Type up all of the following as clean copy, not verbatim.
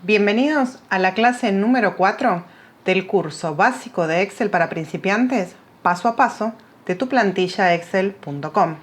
Bienvenidos a la clase número 4 del curso básico de Excel para principiantes, paso a paso, de tu plantilla excel.com.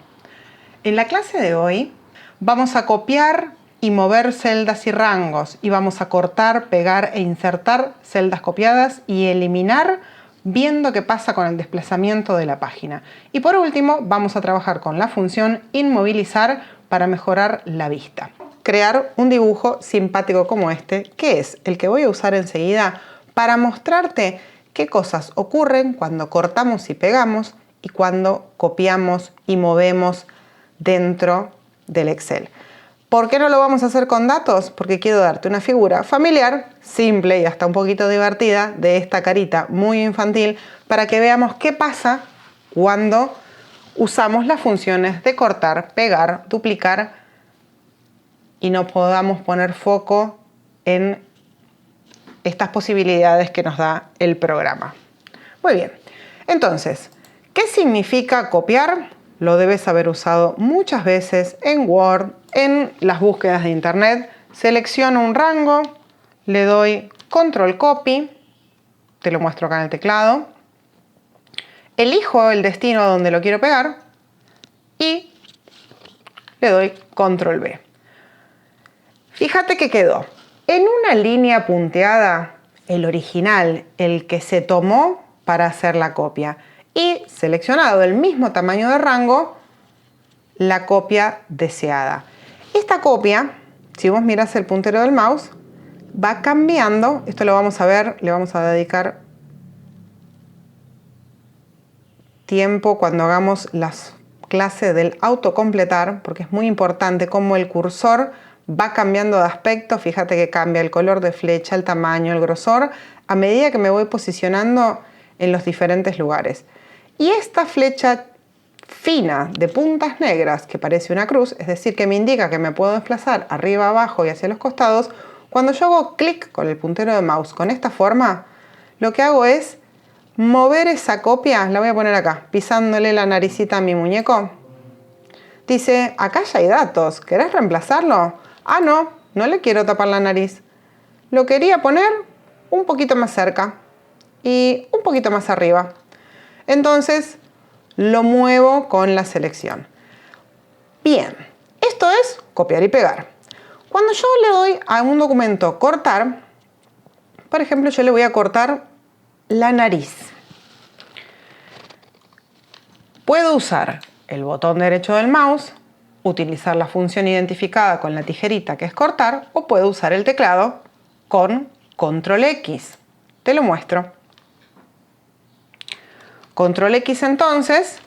En la clase de hoy vamos a copiar y mover celdas y rangos y vamos a cortar, pegar e insertar celdas copiadas y eliminar viendo qué pasa con el desplazamiento de la página. Y por último vamos a trabajar con la función inmovilizar para mejorar la vista. Crear un dibujo simpático como este, que es el que voy a usar enseguida para mostrarte qué cosas ocurren cuando cortamos y pegamos y cuando copiamos y movemos dentro del Excel. ¿Por qué no lo vamos a hacer con datos? Porque quiero darte una figura familiar, simple y hasta un poquito divertida, de esta carita muy infantil, para que veamos qué pasa cuando usamos las funciones de cortar, pegar, duplicar y no podamos poner foco en estas posibilidades que nos da el programa. Muy bien, entonces, ¿qué significa copiar? Lo debes haber usado muchas veces en Word, en las búsquedas de Internet. Selecciono un rango, le doy Control Copy, te lo muestro acá en el teclado, elijo el destino donde lo quiero pegar y le doy Control V. Fíjate que quedó en una línea punteada el original, el que se tomó para hacer la copia, y seleccionado el mismo tamaño de rango, la copia deseada. Esta copia, si vos mirás el puntero del mouse, va cambiando. Esto lo vamos a ver, le vamos a dedicar tiempo cuando hagamos las clases del autocompletar, porque es muy importante cómo el cursor va cambiando de aspecto. Fíjate que cambia el color de flecha, el tamaño, el grosor, a medida que me voy posicionando en los diferentes lugares. Y esta flecha fina de puntas negras que parece una cruz, es decir, que me indica que me puedo desplazar arriba, abajo y hacia los costados, cuando yo hago clic con el puntero de mouse con esta forma, lo que hago es mover esa copia, la voy a poner acá, pisándole la naricita a mi muñeco. Dice, acá ya hay datos, ¿querés reemplazarlo? Ah, no le quiero tapar la nariz. Lo quería poner un poquito más cerca y un poquito más arriba. Entonces lo muevo con la selección. Bien, esto es copiar y pegar. Cuando yo le doy a un documento cortar, por ejemplo, yo le voy a cortar la nariz. Puedo usar el botón derecho del mouse, utilizar la función identificada con la tijerita que es cortar, o puedo usar el teclado con Control X. Te lo muestro. Control X entonces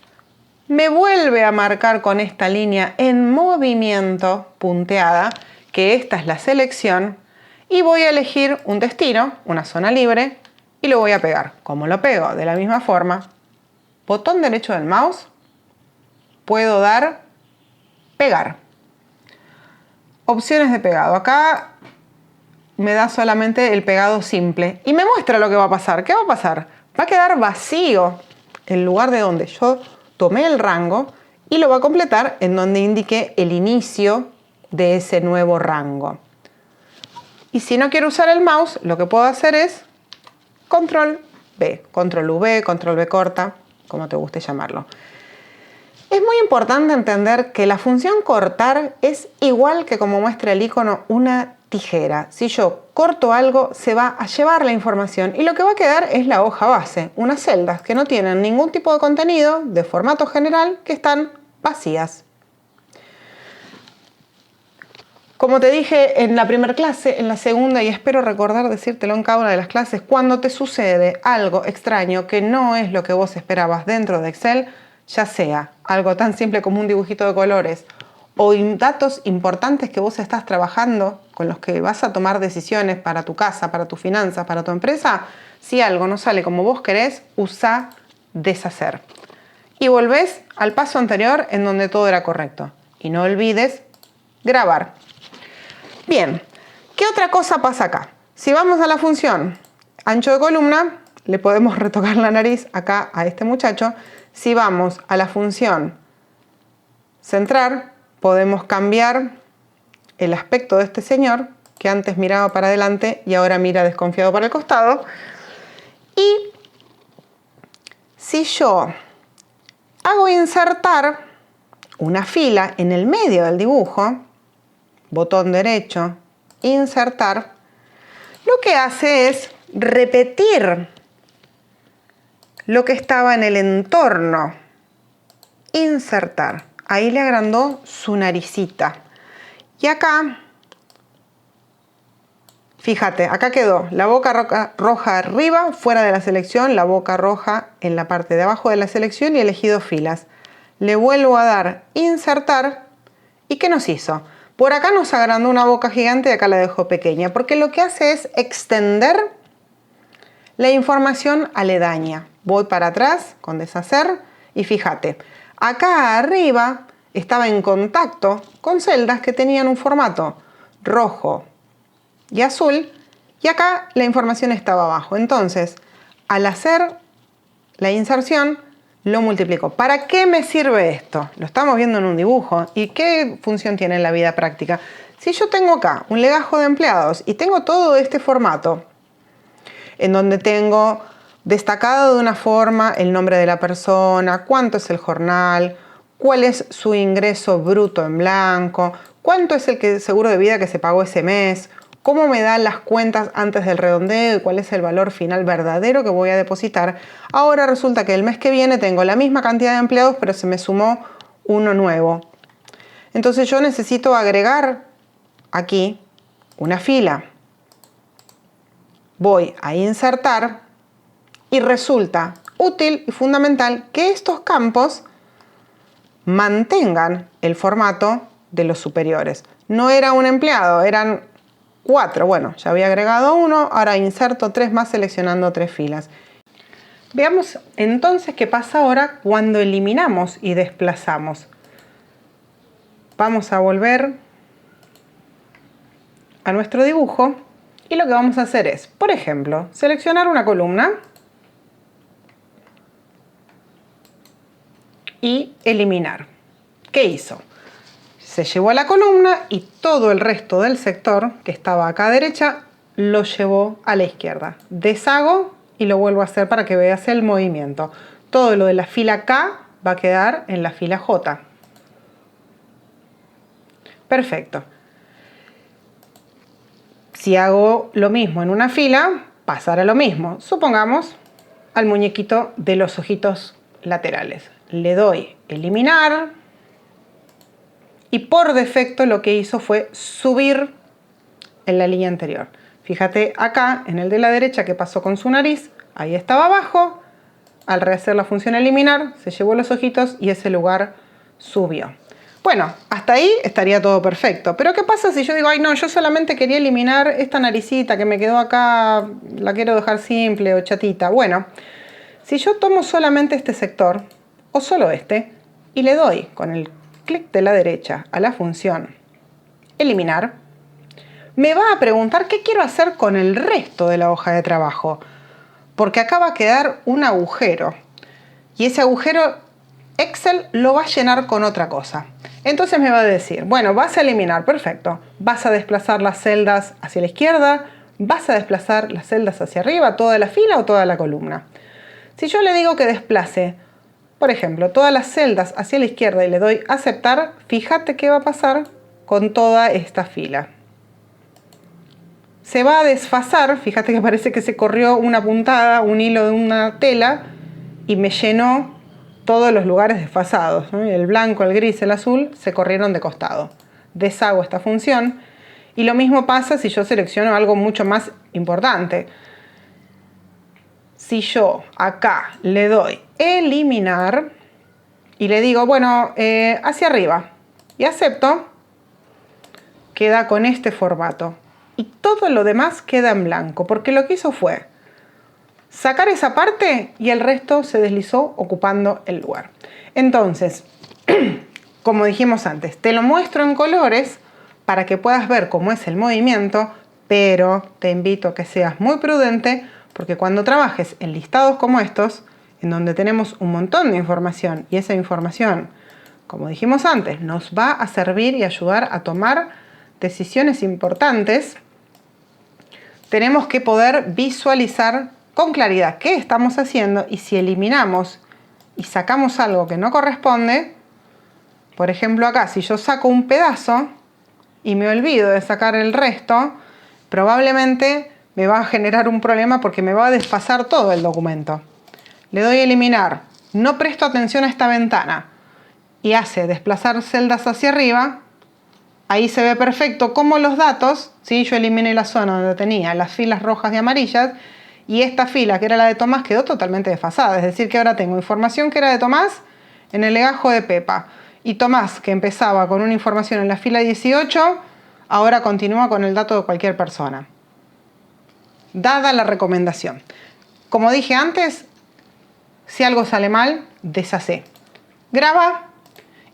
me vuelve a marcar con esta línea en movimiento punteada, que esta es la selección, y voy a elegir un destino, una zona libre, y lo voy a pegar. ¿Cómo lo pego? De la misma forma, botón derecho del mouse, puedo dar pegar. Opciones de pegado. Acá me da solamente el pegado simple y me muestra lo que va a pasar. ¿Qué va a pasar? Va a quedar vacío el lugar de donde yo tomé el rango y lo va a completar en donde indique el inicio de ese nuevo rango. Y si no quiero usar el mouse, lo que puedo hacer es Control V, Control V, Control V corta, como te guste llamarlo. Es muy importante entender que la función cortar es igual que como muestra el icono una tijera. Si yo corto algo, se va a llevar la información y lo que va a quedar es la hoja base, unas celdas que no tienen ningún tipo de contenido de formato general, que están vacías. Como te dije en la primera clase, en la segunda, y espero recordar decírtelo en cada una de las clases, cuando te sucede algo extraño que no es lo que vos esperabas dentro de Excel, ya sea algo tan simple como un dibujito de colores o datos importantes que vos estás trabajando, con los que vas a tomar decisiones para tu casa, para tus finanzas, para tu empresa, si algo no sale como vos querés, usa deshacer. Y volvés al paso anterior en donde todo era correcto. Y no olvides grabar. Bien, ¿qué otra cosa pasa acá? Si vamos a la función ancho de columna, le podemos retocar la nariz acá a este muchacho. Si vamos a la función centrar, podemos cambiar el aspecto de este señor que antes miraba para adelante y ahora mira desconfiado para el costado. Y si yo hago insertar una fila en el medio del dibujo, botón derecho, insertar, lo que hace es repetir lo que estaba en el entorno. Insertar. Ahí le agrandó su naricita. Y acá, fíjate, acá quedó la boca roja arriba, fuera de la selección, la boca roja en la parte de abajo de la selección y elegido filas. Le vuelvo a dar insertar. ¿Y qué nos hizo? Por acá nos agrandó una boca gigante y acá la dejó pequeña, porque lo que hace es extender la información aledaña. Voy para atrás con deshacer y fíjate, acá arriba estaba en contacto con celdas que tenían un formato rojo y azul y acá la información estaba abajo. Entonces, al hacer la inserción, lo multiplico. ¿Para qué me sirve esto? Lo estamos viendo en un dibujo. ¿Y qué función tiene en la vida práctica? Si yo tengo acá un legajo de empleados y tengo todo este formato, en donde tengo destacado de una forma el nombre de la persona, cuánto es el jornal, cuál es su ingreso bruto en blanco, cuánto es el seguro de vida que se pagó ese mes, cómo me dan las cuentas antes del redondeo y cuál es el valor final verdadero que voy a depositar. Ahora resulta que el mes que viene tengo la misma cantidad de empleados, pero se me sumó uno nuevo. Entonces yo necesito agregar aquí una fila. Voy a insertar y resulta útil y fundamental que estos campos mantengan el formato de los superiores. No era un empleado, eran 4. Bueno, ya había agregado uno, ahora inserto 3 más seleccionando 3 filas. Veamos entonces qué pasa ahora cuando eliminamos y desplazamos. Vamos a volver a nuestro dibujo y lo que vamos a hacer es, por ejemplo, seleccionar una columna y eliminar. ¿Qué hizo? Se llevó a la columna y todo el resto del sector que estaba acá a derecha lo llevó a la izquierda. Deshago y lo vuelvo a hacer para que veas el movimiento. Todo lo de la fila K va a quedar en la fila J. Perfecto. Si hago lo mismo en una fila, pasará lo mismo. Supongamos al muñequito de los ojitos laterales. Le doy eliminar y por defecto lo que hizo fue subir en la línea anterior. Fíjate acá en el de la derecha que pasó con su nariz, ahí estaba abajo. Al rehacer la función eliminar, se llevó los ojitos y ese lugar subió. Bueno, hasta ahí estaría todo perfecto. Pero ¿qué pasa si yo digo, ay no, yo solamente quería eliminar esta naricita que me quedó acá, la quiero dejar simple o chatita? Bueno, si yo tomo solamente este sector, o solo este, y le doy con el clic de la derecha a la función eliminar, me va a preguntar qué quiero hacer con el resto de la hoja de trabajo. Porque acá va a quedar un agujero. Y ese agujero Excel lo va a llenar con otra cosa. Entonces me va a decir, bueno, vas a eliminar, perfecto. Vas a desplazar las celdas hacia la izquierda, vas a desplazar las celdas hacia arriba, toda la fila o toda la columna. Si yo le digo que desplace, por ejemplo, todas las celdas hacia la izquierda y le doy aceptar, fíjate qué va a pasar con toda esta fila. Se va a desfasar, fíjate que parece que se corrió una puntada, un hilo de una tela y me llenó todos los lugares desfasados, ¿no? El blanco, el gris, el azul se corrieron de costado. Deshago esta función y lo mismo pasa si yo selecciono algo mucho más importante. Si yo acá le doy eliminar y le digo, bueno, hacia arriba y acepto, queda con este formato. Y todo lo demás queda en blanco, porque lo que hizo fue sacar esa parte y el resto se deslizó ocupando el lugar. Entonces, como dijimos antes, te lo muestro en colores para que puedas ver cómo es el movimiento, pero te invito a que seas muy prudente porque cuando trabajes en listados como estos, en donde tenemos un montón de información y esa información, como dijimos antes, nos va a servir y ayudar a tomar decisiones importantes, tenemos que poder visualizar con claridad qué estamos haciendo, y si eliminamos y sacamos algo que no corresponde, por ejemplo acá, si yo saco un pedazo y me olvido de sacar el resto, probablemente me va a generar un problema porque me va a desfasar todo el documento. Le doy a eliminar, no presto atención a esta ventana y hace desplazar celdas hacia arriba. Ahí se ve perfecto cómo los datos, ¿sí? Yo eliminé la zona donde tenía las filas rojas y amarillas, y esta fila, que era la de Tomás, quedó totalmente desfasada. Es decir, que ahora tengo información que era de Tomás en el legajo de Pepa. Y Tomás, que empezaba con una información en la fila 18, ahora continúa con el dato de cualquier persona. Dada la recomendación. Como dije antes, si algo sale mal, deshacé. Graba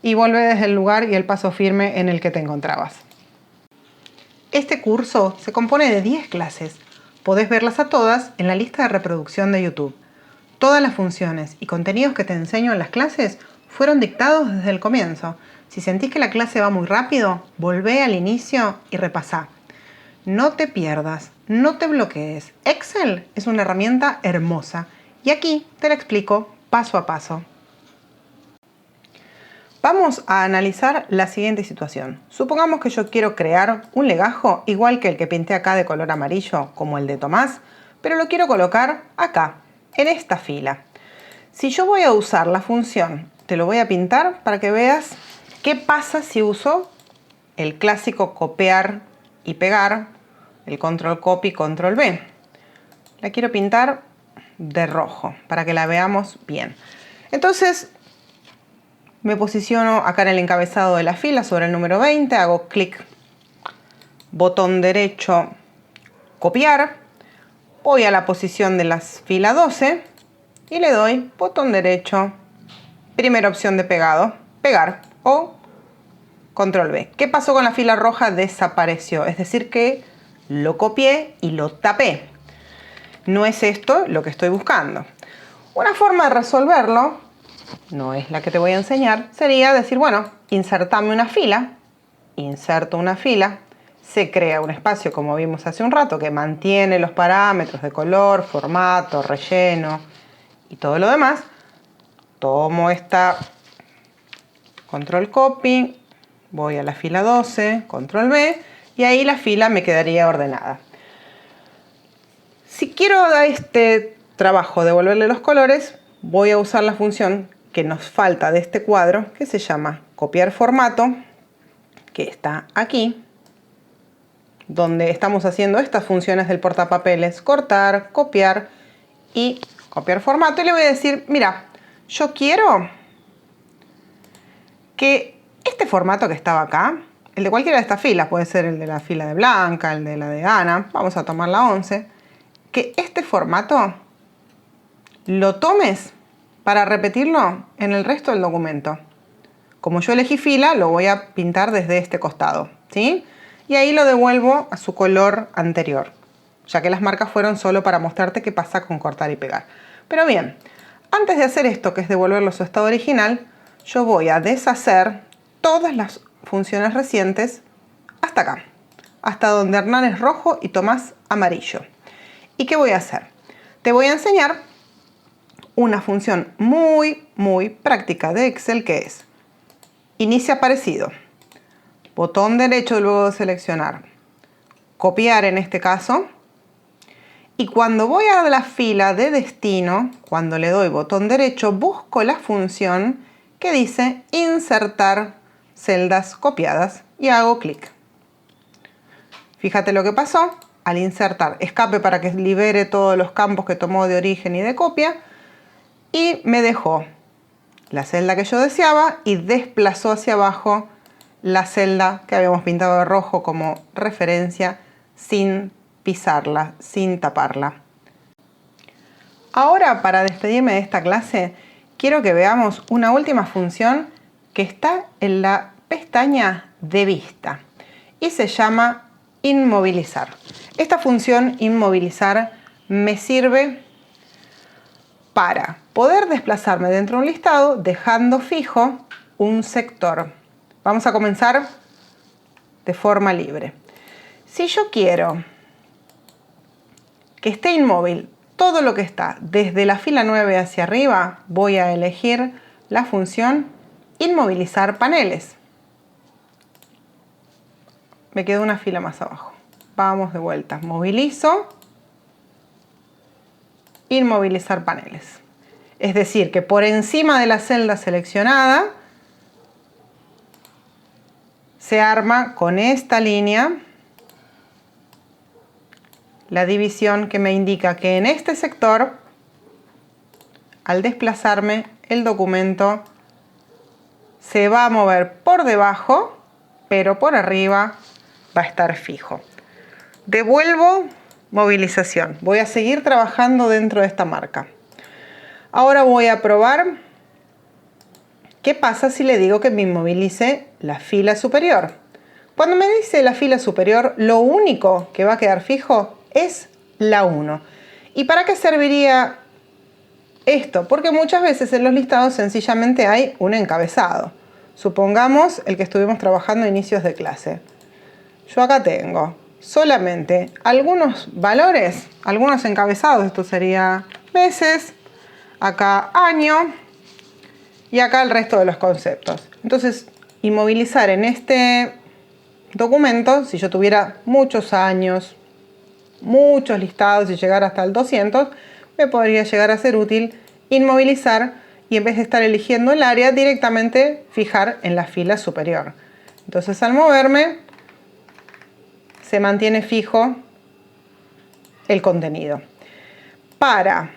y vuelve desde el lugar y el paso firme en el que te encontrabas. Este curso se compone de 10 clases. Podés verlas a todas en la lista de reproducción de YouTube. Todas las funciones y contenidos que te enseño en las clases fueron dictados desde el comienzo. Si sentís que la clase va muy rápido, volvé al inicio y repasá. No te pierdas, no te bloquees. Excel es una herramienta hermosa y aquí te la explico paso a paso. Vamos a analizar la siguiente situación. Supongamos que yo quiero crear un legajo igual que el que pinté acá de color amarillo, como el de Tomás, pero lo quiero colocar acá, en esta fila. Si yo voy a usar la función, te lo voy a pintar para que veas qué pasa si uso el clásico copiar y pegar, el control copy, control V. La quiero pintar de rojo para que la veamos bien. Entonces, me posiciono acá en el encabezado de la fila sobre el número 20, hago clic, botón derecho, copiar, voy a la posición de la fila 12 y le doy botón derecho, primera opción de pegado, pegar o control V. ¿Qué pasó con la fila roja? Desapareció, es decir que lo copié y lo tapé. No es esto lo que estoy buscando. Una forma de resolverlo, no es la que te voy a enseñar, sería decir, bueno, insertame una fila, inserto una fila, se crea un espacio como vimos hace un rato que mantiene los parámetros de color, formato, relleno y todo lo demás. Tomo esta control copy, voy a la fila 12, control V y ahí la fila me quedaría ordenada. Si quiero a este trabajo devolverle los colores, voy a usar la función que nos falta de este cuadro, que se llama copiar formato, que está aquí, donde estamos haciendo estas funciones del portapapeles, cortar, copiar y copiar formato. Y le voy a decir, mira, yo quiero que este formato que estaba acá, el de cualquiera de estas filas, puede ser el de la fila de Blanca, el de la de Ana, vamos a tomar la 11, que este formato lo tomes para repetirlo en el resto del documento. Como yo elegí fila, lo voy a pintar desde este costado, ¿sí? Y ahí lo devuelvo a su color anterior, ya que las marcas fueron solo para mostrarte qué pasa con cortar y pegar. Pero bien, antes de hacer esto, que es devolverlo a su estado original, yo voy a deshacer todas las funciones recientes hasta acá, hasta donde Hernán es rojo y Tomás amarillo. ¿Y qué voy a hacer? Te voy a enseñar una función muy práctica de Excel, que es inicia parecido, botón derecho luego de seleccionar, copiar en este caso, y cuando voy a la fila de destino, cuando le doy botón derecho, busco la función que dice insertar celdas copiadas y hago clic. Fíjate lo que pasó al insertar, escape para que libere todos los campos que tomó de origen y de copia, y me dejó la celda que yo deseaba y desplazó hacia abajo la celda que habíamos pintado de rojo como referencia sin pisarla, sin taparla. Ahora, para despedirme de esta clase, quiero que veamos una última función que está en la pestaña de vista y se llama inmovilizar. Esta función inmovilizar me sirve para poder desplazarme dentro de un listado dejando fijo un sector. Vamos a comenzar de forma libre. Si yo quiero que esté inmóvil. Todo lo que está desde la fila 9 hacia arriba, voy a elegir la función inmovilizar paneles. Me quedó una fila más abajo. Vamos de vuelta. Movilizo. Inmovilizar paneles. Es decir, que por encima de la celda seleccionada se arma con esta línea la división que me indica que en este sector, al desplazarme, el documento se va a mover por debajo, pero por arriba va a estar fijo. Devuelvo movilización. Voy a seguir trabajando dentro de esta marca. Ahora voy a probar qué pasa si le digo que me inmovilice la fila superior. Cuando me dice la fila superior, lo único que va a quedar fijo es la 1. ¿Y para qué serviría esto? Porque muchas veces en los listados sencillamente hay un encabezado. Supongamos el que estuvimos trabajando a inicios de clase. Yo acá tengo solamente algunos valores, algunos encabezados. Esto sería meses, acá año y acá el resto de los conceptos. Entonces, inmovilizar en este documento, si yo tuviera muchos años, muchos listados y llegar hasta el 200, me podría llegar a ser útil inmovilizar y en vez de estar eligiendo el área, directamente fijar en la fila superior. Entonces al moverme, se mantiene fijo el contenido. Para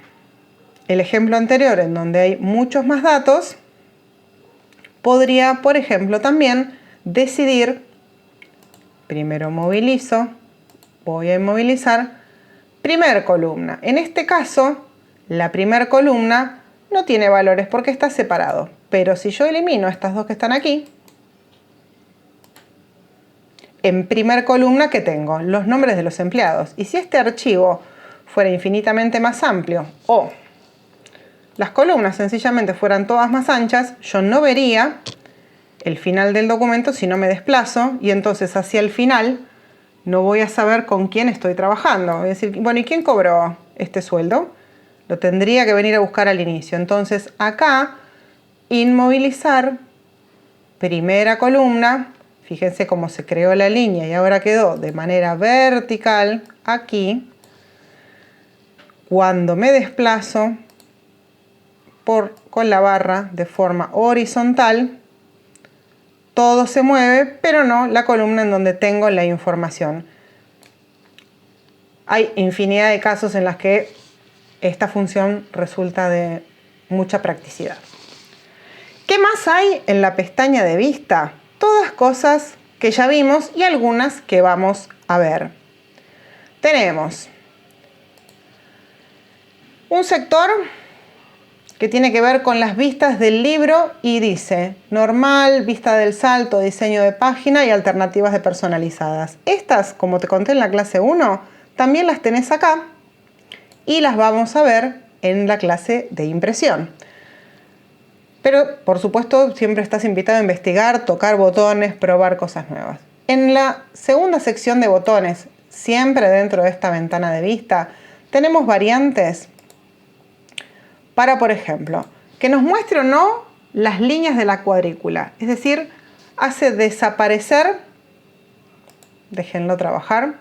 el ejemplo anterior, en donde hay muchos más datos, podría, por ejemplo, también decidir, primero movilizo, voy a inmovilizar, primer columna. En este caso, la primer columna no tiene valores porque está separado. Pero si yo elimino estas dos que están aquí, en primer columna, ¿qué tengo? Los nombres de los empleados. Y si este archivo fuera infinitamente más amplio o las columnas sencillamente fueran todas más anchas, yo no vería el final del documento si no me desplazo y entonces hacia el final no voy a saber con quién estoy trabajando. Voy a decir, bueno, ¿y quién cobró este sueldo? Lo tendría que venir a buscar al inicio. Entonces acá, inmovilizar, primera columna. Fíjense cómo se creó la línea y ahora quedó de manera vertical aquí. Cuando me desplazo con la barra de forma horizontal, todo se mueve, pero no la columna en donde tengo la información. Hay infinidad de casos en los que esta función resulta de mucha practicidad. ¿Qué más hay en la pestaña de vista? Todas cosas que ya vimos y algunas que vamos a ver. Tenemos un sector que tiene que ver con las vistas del libro y dice normal, vista del salto, diseño de página y alternativas de personalizadas. Estas, como te conté en la clase 1, también las tenés acá y las vamos a ver en la clase de impresión. Pero, por supuesto, siempre estás invitado a investigar, tocar botones, probar cosas nuevas. En la segunda sección de botones, siempre dentro de esta ventana de vista, tenemos variantes para, por ejemplo, que nos muestre o no las líneas de la cuadrícula. Es decir, hace desaparecer, déjenlo trabajar,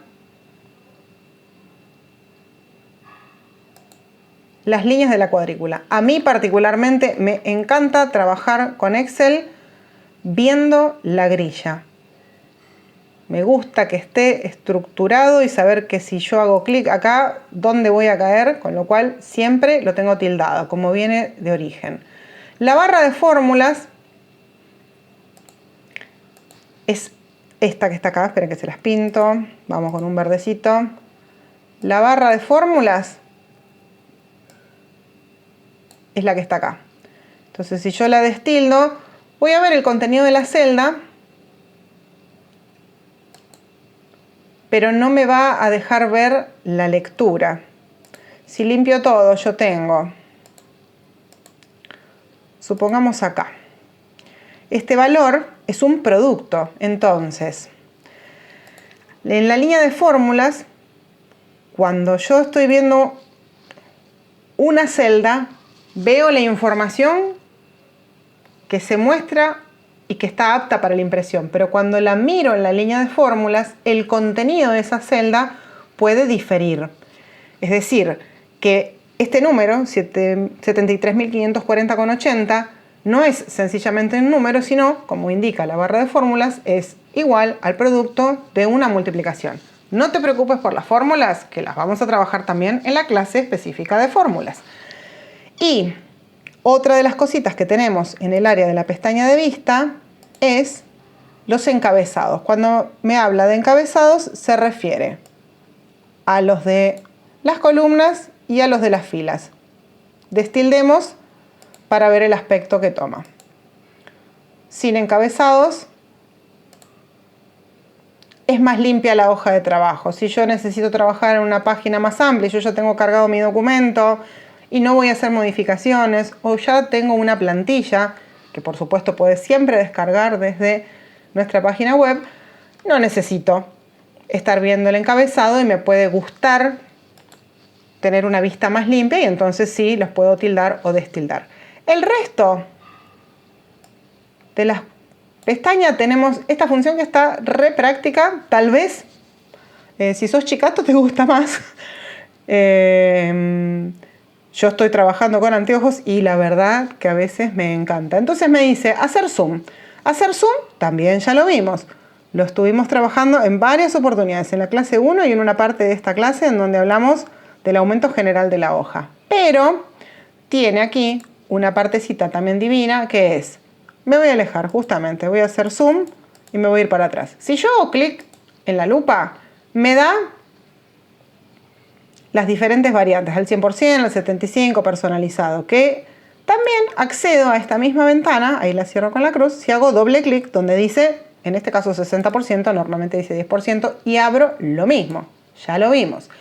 las líneas de la cuadrícula. A mí particularmente me encanta trabajar con Excel viendo la grilla. Me gusta que esté estructurado y saber que si yo hago clic acá, ¿dónde voy a caer? Con lo cual siempre lo tengo tildado, como viene de origen. La barra de fórmulas es esta que está acá. Esperen que se las pinto. Vamos con un verdecito. La barra de fórmulas es la que está acá. Entonces, si yo la destildo, voy a ver el contenido de la celda, pero no me va a dejar ver la lectura. Si limpio todo, yo tengo, supongamos acá, este valor es un producto. Entonces, en la línea de fórmulas, Cuando yo estoy viendo una celda, veo la información que se muestra y que está apta para la impresión, pero cuando la miro en la línea de fórmulas, el contenido de esa celda puede diferir. Es decir, que este número, 73.540,80, no es sencillamente un número, sino, como indica la barra de fórmulas, es igual al producto de una multiplicación. No te preocupes por las fórmulas, que las vamos a trabajar también en la clase específica de fórmulas. Y otra de las cositas que tenemos en el área de la pestaña de vista es los encabezados. Cuando me habla de encabezados se refiere a los de las columnas y a los de las filas. Destildemos para ver el aspecto que toma. Sin encabezados es más limpia la hoja de trabajo. Si yo necesito trabajar en una página más amplia, yo ya tengo cargado mi documento y no voy a hacer modificaciones, o ya tengo una plantilla, que por supuesto puedes siempre descargar desde nuestra página web, no necesito estar viendo el encabezado y me puede gustar tener una vista más limpia y entonces sí los puedo tildar o destildar. El resto de las pestañas tenemos esta función que está re práctica. Tal vez si sos chicato te gusta más. Yo estoy trabajando con anteojos y la verdad que a veces me encanta. Entonces me dice hacer zoom. Hacer zoom también ya lo vimos. Lo estuvimos trabajando en varias oportunidades, en la clase 1 y en una parte de esta clase en donde hablamos del aumento general de la hoja. Pero tiene aquí una partecita también divina que es, me voy a alejar justamente, voy a hacer zoom y me voy a ir para atrás. Si yo hago clic en la lupa, me da las diferentes variantes, al 100%, al 75%, personalizado, que también accedo a esta misma ventana, ahí la cierro con la cruz, si hago doble clic donde dice, en este caso 60%, normalmente dice 10%, y abro lo mismo, ya lo vimos.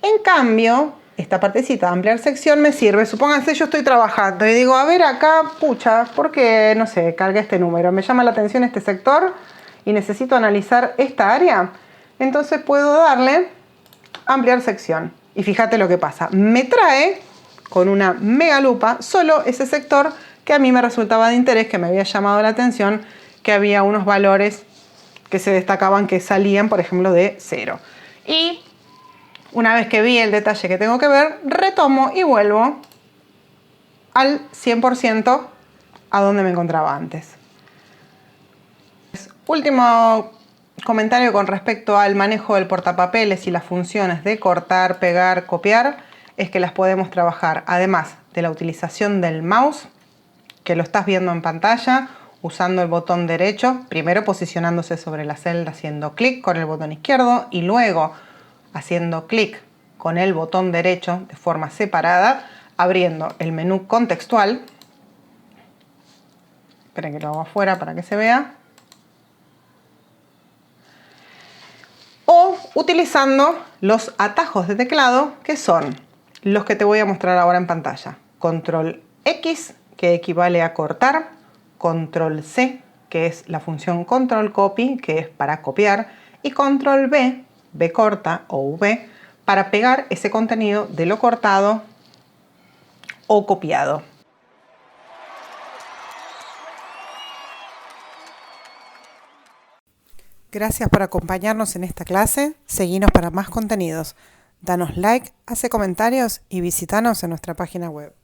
En cambio, esta partecita de ampliar sección me sirve, supónganse yo estoy trabajando y digo, a ver acá, pucha, ¿por qué, no sé, carga este número? Me llama la atención este sector y necesito analizar esta área. Entonces puedo darle ampliar sección. Y fíjate lo que pasa. Me trae con una mega lupa solo ese sector que a mí me resultaba de interés, que me había llamado la atención, que había unos valores que se destacaban que salían, por ejemplo, de 0. Y una vez que vi el detalle que tengo que ver, retomo y vuelvo al 100% a donde me encontraba antes. Último comentario con respecto al manejo del portapapeles y las funciones de cortar, pegar, copiar, es que las podemos trabajar además de la utilización del mouse, que lo estás viendo en pantalla, usando el botón derecho, primero posicionándose sobre la celda haciendo clic con el botón izquierdo y luego haciendo clic con el botón derecho de forma separada, abriendo el menú contextual. Esperen que lo hago afuera para que se vea. O utilizando los atajos de teclado, que son los que te voy a mostrar ahora en pantalla. Control X, que equivale a cortar. Control C, que es la función Control Copy, que es para copiar. Y Control V, B corta o V, para pegar ese contenido de lo cortado o copiado. Gracias por acompañarnos en esta clase. Seguinos para más contenidos. Danos like, hace comentarios y visítanos en nuestra página web.